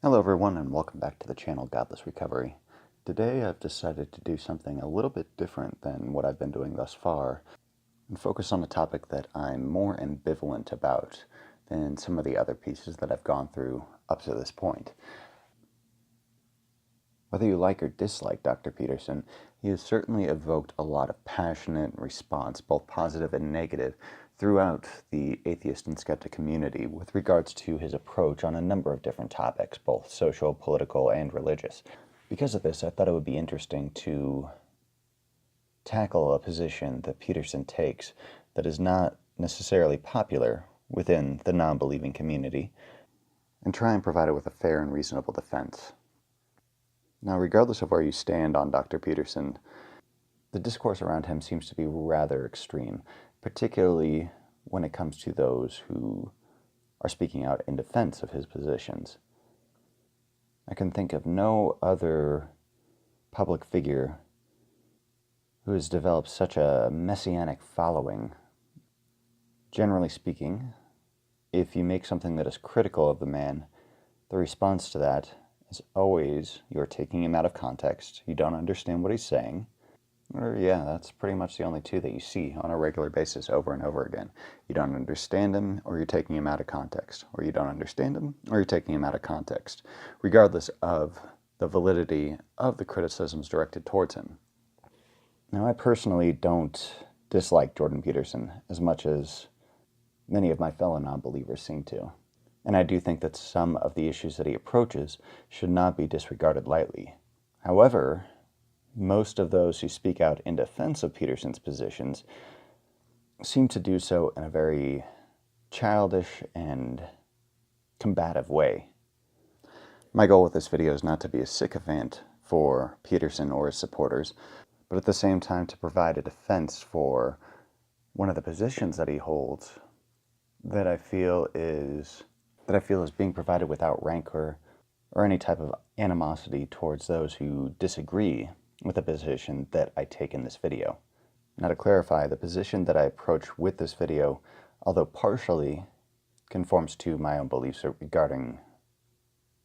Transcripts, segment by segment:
Hello everyone and welcome back to the channel Godless Recovery. Today I've decided to do something a little bit different than what I've been doing thus far and focus on a topic that I'm more ambivalent about than some of the other pieces that I've gone through up to this point. Whether you like or dislike Dr. Peterson, he has certainly evoked a lot of passionate response, both positive and negative, throughout the atheist and skeptic community with regards to his approach on a number of different topics, both social, political, and religious. Because of this, I thought it would be interesting to tackle a position that Peterson takes that is not necessarily popular within the non-believing community, and try and provide it with a fair and reasonable defense. Now, regardless of where you stand on Dr. Peterson, the discourse around him seems to be rather extreme, particularly when it comes to those who are speaking out in defense of his positions. I can think of no other public figure who has developed such a messianic following. Generally speaking, if you make something that is critical of the man, the response to that is always you're taking him out of context, you don't understand what he's saying, or yeah, that's pretty much the only two that you see on a regular basis over and over again. You don't understand him, or you're taking him out of context. Or you don't understand him, or you're taking him out of context, regardless of the validity of the criticisms directed towards him. Now, I personally don't dislike Jordan Peterson as much as many of my fellow non-believers seem to. And I do think that some of the issues that he approaches should not be disregarded lightly. However, most of those who speak out in defense of Peterson's positions seem to do so in a very childish and combative way. My goal with this video is not to be a sycophant for Peterson or his supporters, but at the same time to provide a defense for one of the positions that he holds that I feel is being provided without rancor or any type of animosity towards those who disagree with the position that I take in this video. Now, to clarify, the position that I approach with this video, although partially conforms to my own beliefs regarding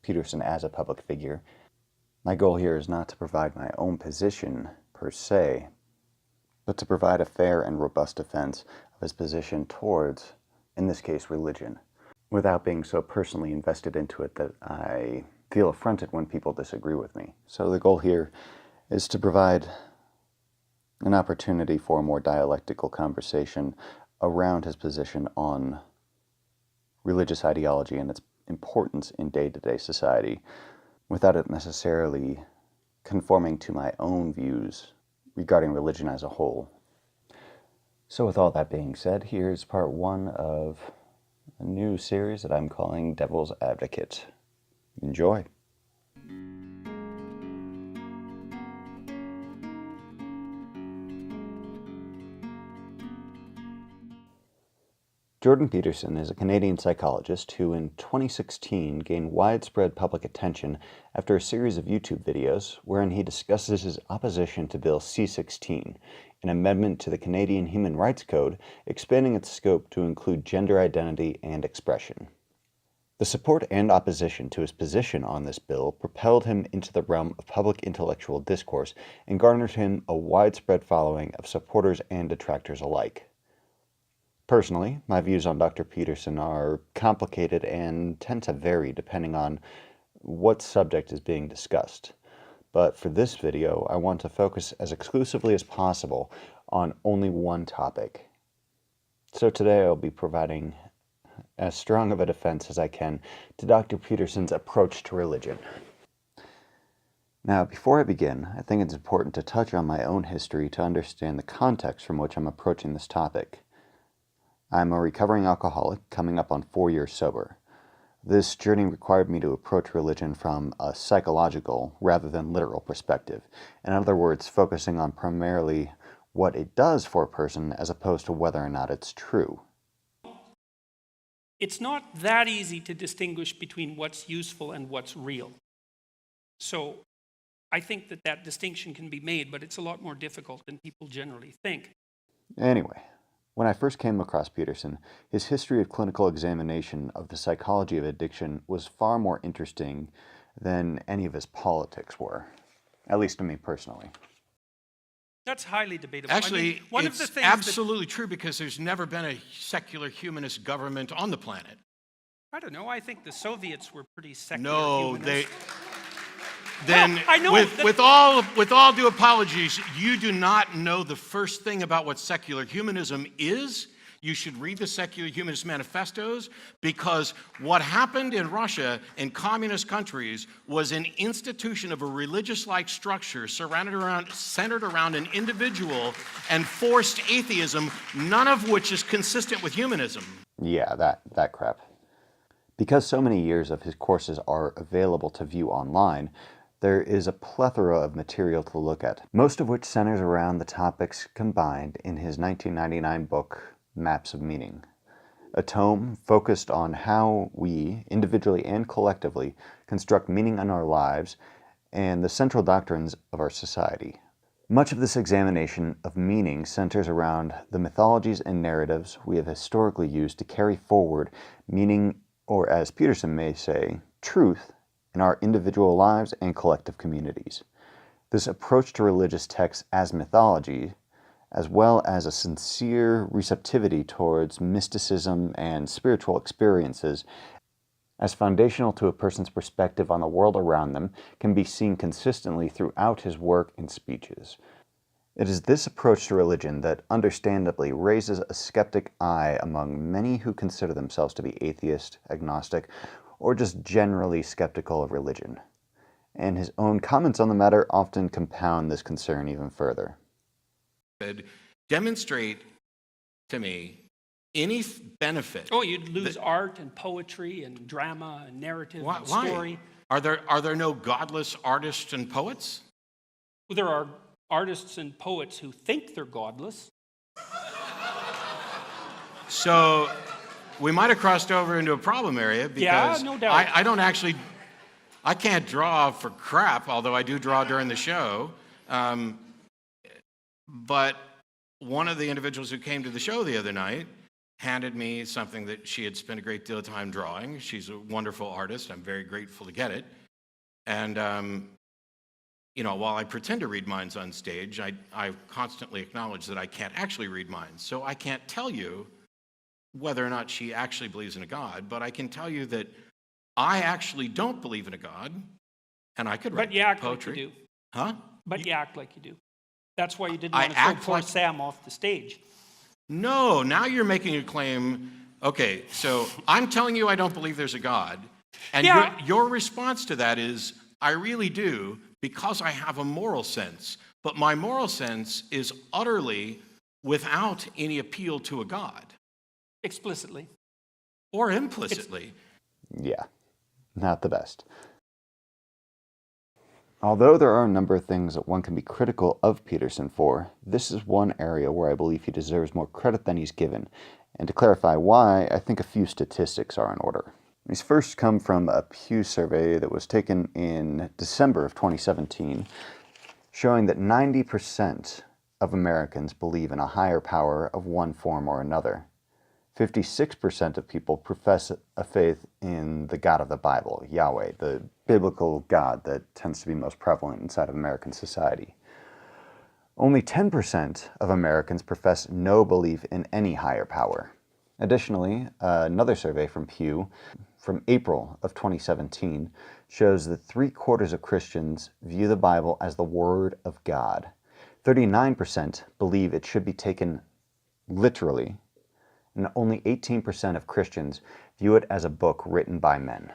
Peterson as a public figure, my goal here is not to provide my own position per se, but to provide a fair and robust defense of his position towards, in this case, religion, without being so personally invested into it that I feel affronted when people disagree with me. So the goal here is to provide an opportunity for a more dialectical conversation around his position on religious ideology and its importance in day-to-day society, without it necessarily conforming to my own views regarding religion as a whole. So with all that being said, here's part one of a new series that I'm calling Devil's Advocate. Enjoy. Jordan Peterson is a Canadian psychologist who in 2016 gained widespread public attention after a series of YouTube videos wherein he discusses his opposition to Bill C-16, an amendment to the Canadian Human Rights Code expanding its scope to include gender identity and expression. The support and opposition to his position on this bill propelled him into the realm of public intellectual discourse and garnered him a widespread following of supporters and detractors alike. Personally, my views on Dr. Peterson are complicated and tend to vary depending on what subject is being discussed. But for this video, I want to focus as exclusively as possible on only one topic. So today I'll be providing as strong of a defense as I can to Dr. Peterson's approach to religion. Now, before I begin, I think it's important to touch on my own history to understand the context from which I'm approaching this topic. I'm a recovering alcoholic, coming up on 4 years sober. This journey required me to approach religion from a psychological rather than literal perspective. In other words, focusing on primarily what it does for a person as opposed to whether or not it's true. It's not that easy to distinguish between what's useful and what's real. So I think that that distinction can be made, but it's a lot more difficult than people generally think. Anyway, When I first came across Peterson, his history of clinical examination of the psychology of addiction was far more interesting than any of his politics were, at least to me personally. That's highly debatable. Actually, one of the it's things absolutely true because there's never been a secular humanist government on the planet. I don't know. I think the Soviets were pretty secular No, humanists. Then, I know with all due apologies, you do not know the first thing about what secular humanism is. You should read the Secular Humanist Manifestos, because what happened in Russia, in communist countries, was an institution of a religious-like structure centered around an individual and forced atheism, none of which is consistent with humanism. Yeah, that crap. Because so many years of his courses are available to view online, there is a plethora of material to look at, most of which centers around the topics combined in his 1999 book, Maps of Meaning, a tome focused on how we, individually and collectively, construct meaning in our lives and the central doctrines of our society. Much of this examination of meaning centers around the mythologies and narratives we have historically used to carry forward meaning, or as Peterson may say, truth, in our individual lives and collective communities. This approach to religious texts as mythology, as well as a sincere receptivity towards mysticism and spiritual experiences as foundational to a person's perspective on the world around them, can be seen consistently throughout his work and speeches. It is this approach to religion that understandably raises a skeptic eye among many who consider themselves to be atheist, agnostic, or just generally skeptical of religion. And his own comments on the matter often compound this concern even further. Demonstrate to me any benefit. Oh, you'd lose art and poetry and drama and narrative and story. Are there no godless artists and poets? Well, there are artists and poets who think they're godless. So we might have crossed over into a problem area because no doubt. I can't draw for crap, although I do draw during the show. But one of the individuals who came to the show the other night handed me something that she had spent a great deal of time drawing. She's a wonderful artist. I'm very grateful to get it. And, while I pretend to read minds on stage, I constantly acknowledge that I can't actually read minds. So I can't tell you whether or not she actually believes in a God, but I can tell you that I actually don't believe in a God, and I could write But you act poetry. like you do. Huh? But you act like you do. That's why you didn't I want to throw act poor like- Sam off the stage. No, now you're making a claim. Okay, so I'm telling you I don't believe there's a God, and Yeah. your response to that is, I really do, because I have a moral sense. But my moral sense is utterly without any appeal to a God, Explicitly. or implicitly. Yeah, not the best. Although there are a number of things that one can be critical of Peterson for, this is one area where I believe he deserves more credit than he's given. And to clarify why, I think a few statistics are in order. These first come from a Pew survey that was taken in December of 2017, showing that 90% of Americans believe in a higher power of one form or another. 56% of people profess a faith in the God of the Bible, Yahweh, the biblical God that tends to be most prevalent inside of American society. Only 10% of Americans profess no belief in any higher power. Additionally, another survey from Pew from April of 2017 shows that 3/4 of Christians view the Bible as the Word of God. 39% believe it should be taken literally, and only 18% of Christians view it as a book written by men.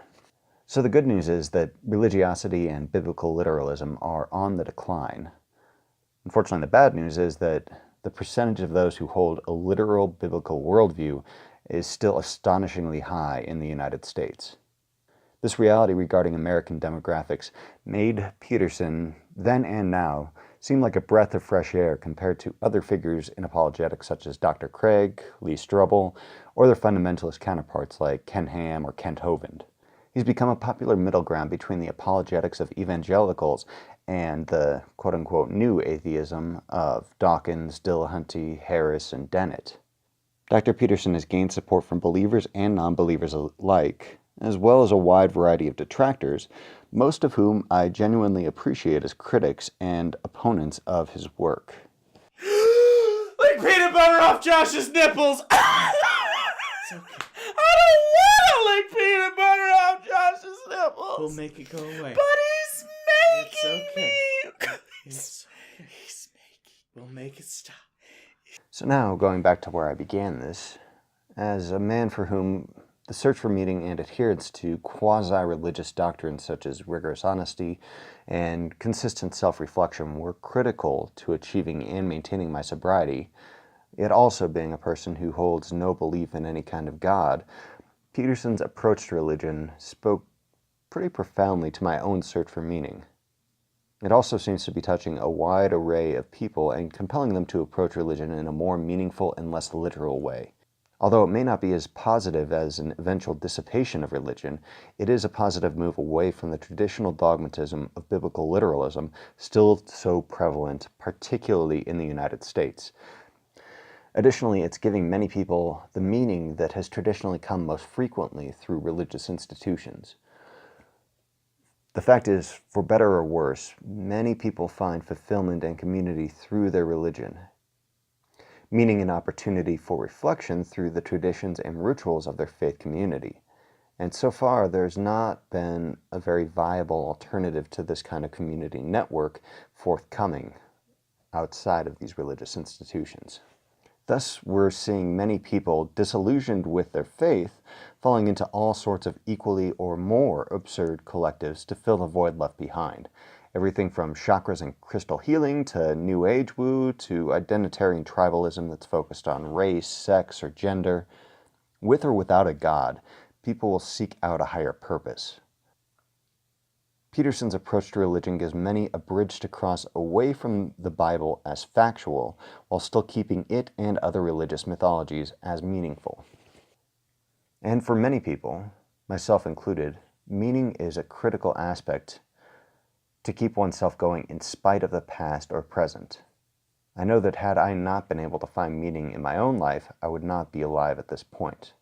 So the good news is that religiosity and biblical literalism are on the decline. Unfortunately, the bad news is that the percentage of those who hold a literal biblical worldview is still astonishingly high in the United States. This reality regarding American demographics made Peterson, then and now, seem like a breath of fresh air compared to other figures in apologetics such as Dr. Craig, Lee Strobel, or their fundamentalist counterparts like Ken Ham or Kent Hovind. He's become a popular middle ground between the apologetics of evangelicals and the quote-unquote new atheism of Dawkins, Dillahunty, Harris, and Dennett. Dr. Peterson has gained support from believers and non-believers alike, as well as a wide variety of detractors, most of whom I genuinely appreciate as critics and opponents of his work. Like peanut butter off Josh's nipples! It's okay. I don't want to lick peanut butter off Josh's nipples! We'll make it go away. But he's making me! It's okay. He's making. We'll make it stop. So now, going back to where I began this, as a man for whom the search for meaning and adherence to quasi-religious doctrines such as rigorous honesty and consistent self-reflection were critical to achieving and maintaining my sobriety, yet also being a person who holds no belief in any kind of God, Peterson's approach to religion spoke pretty profoundly to my own search for meaning. It also seems to be touching a wide array of people and compelling them to approach religion in a more meaningful and less literal way. Although it may not be as positive as an eventual dissipation of religion, it is a positive move away from the traditional dogmatism of biblical literalism still so prevalent, particularly in the United States. Additionally, it's giving many people the meaning that has traditionally come most frequently through religious institutions. The fact is, for better or worse, many people find fulfillment and community through their religion, meaning an opportunity for reflection through the traditions and rituals of their faith community. And so far, there's not been a very viable alternative to this kind of community network forthcoming outside of these religious institutions. Thus, we're seeing many people disillusioned with their faith falling into all sorts of equally or more absurd collectives to fill the void left behind. Everything from chakras and crystal healing to New Age woo to identitarian tribalism that's focused on race, sex, or gender. With or without a God, people will seek out a higher purpose. Peterson's approach to religion gives many a bridge to cross away from the Bible as factual, while still keeping it and other religious mythologies as meaningful. And for many people, myself included, meaning is a critical aspect to keep oneself going in spite of the past or present. I know that had I not been able to find meaning in my own life, I would not be alive at this point.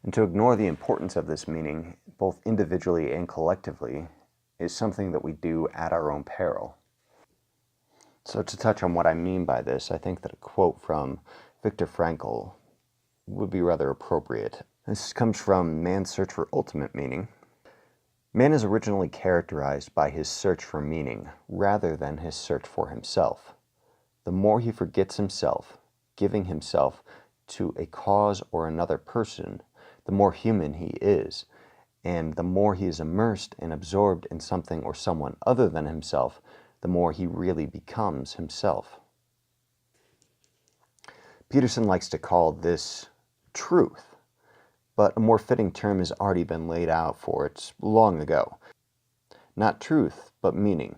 And to ignore the importance of this meaning, both individually and collectively, is something that we do at our own peril. So to touch on what I mean by this, I think that a quote from Viktor Frankl would be rather appropriate. This comes from Man's Search for Ultimate Meaning. Man is originally characterized by his search for meaning, rather than his search for himself. The more he forgets himself, giving himself to a cause or another person, the more human he is, and the more he is immersed and absorbed in something or someone other than himself, the more he really becomes himself. Peterson likes to call this truth, but a more fitting term has already been laid out for it long ago. Not truth, but meaning.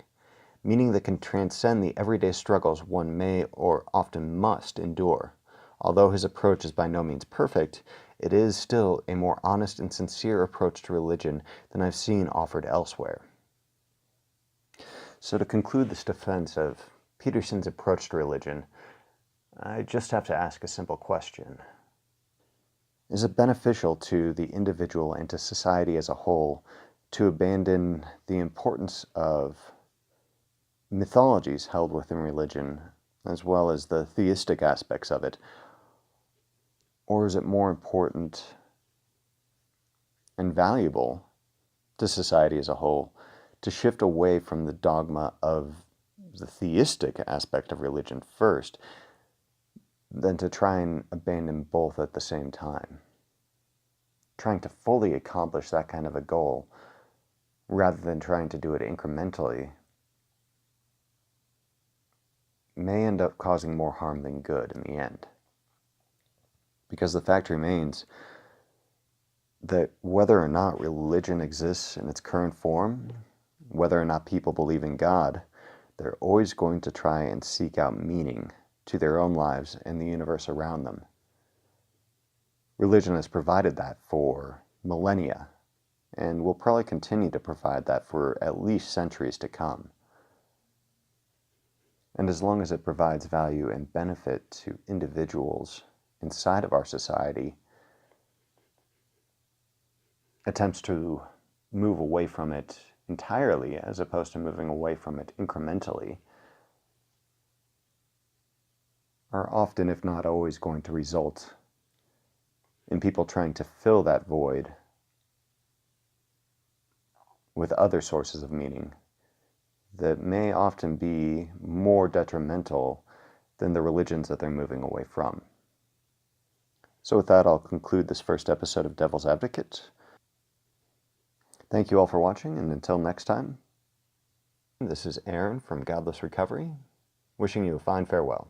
Meaning that can transcend the everyday struggles one may or often must endure. Although his approach is by no means perfect, it is still a more honest and sincere approach to religion than I've seen offered elsewhere. So to conclude this defense of Peterson's approach to religion, I just have to ask a simple question. Is it beneficial to the individual and to society as a whole to abandon the importance of mythologies held within religion, as well as the theistic aspects of it? Or is it more important and valuable to society as a whole to shift away from the dogma of the theistic aspect of religion first, than to try and abandon both at the same time? Trying to fully accomplish that kind of a goal, rather than trying to do it incrementally, may end up causing more harm than good in the end. Because the fact remains that whether or not religion exists in its current form, whether or not people believe in God, they're always going to try and seek out meaning to their own lives and the universe around them. Religion has provided that for millennia, and will probably continue to provide that for at least centuries to come. And as long as it provides value and benefit to individuals inside of our society attempts to move away from it entirely as opposed to moving away from it incrementally are often, if not always, going to result in people trying to fill that void with other sources of meaning that may often be more detrimental than the religions that they're moving away from. So with that, I'll conclude this first episode of Devil's Advocate. Thank you all for watching, and until next time, this is Aaron from Godless Recovery, wishing you a fine farewell.